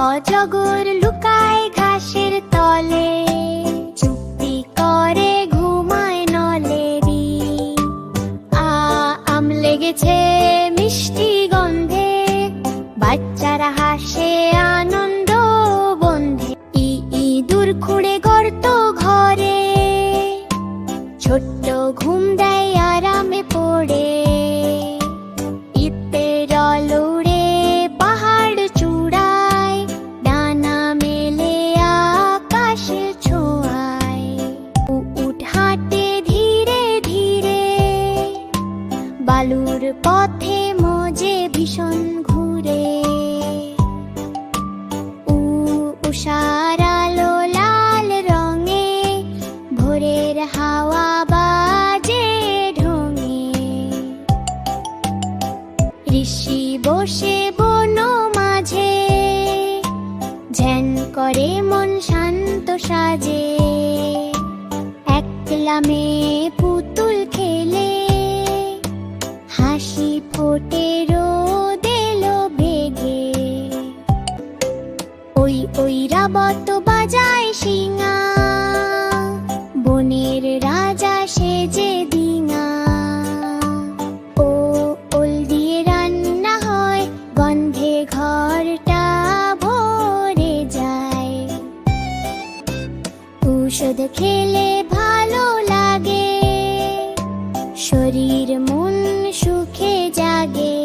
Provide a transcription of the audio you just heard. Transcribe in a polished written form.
অজগর লুকায় ঘাসের তলে, চুপটি করে ঘুমায় নলেরি। আম লেগেছে মিষ্টি গন্ধে, বাচ্চারা হাসে আনন্দ বন্ধে। ইঁদুর খুঁড়ে গর্ত ঘরে, ছোট্ট ঘুম দেয় আরামে পড়ে। ইঁদুর উড়ে পাহাড় চূড়ায়, ডানা মেলে আকাশে ছোঁয়ায়। উট হাঁটে ধীরে ধীরে, বালুর পথে মজে ভীষণ ঘুরে। উষার আলো লাল রঙে, ভোরের হাওয়া বাজে ঢঙে। ঋষি বসে বন মাঝে, ধ্যান করে মন শান্ত সাজে। একলা মেয়ে পুতুল খেলে, হাসি ফোটে রোদ এলো বেগে। ঐরাবত বাজায় শিঙা, বনের রাজা সেজে ডিঙা। ওল দিয়ে রান্না হয়, গন্ধে ঘরটা ভরে যায়। ঔষধ খেলে ভালো লাগে, শরীর মন সুখে জাগে।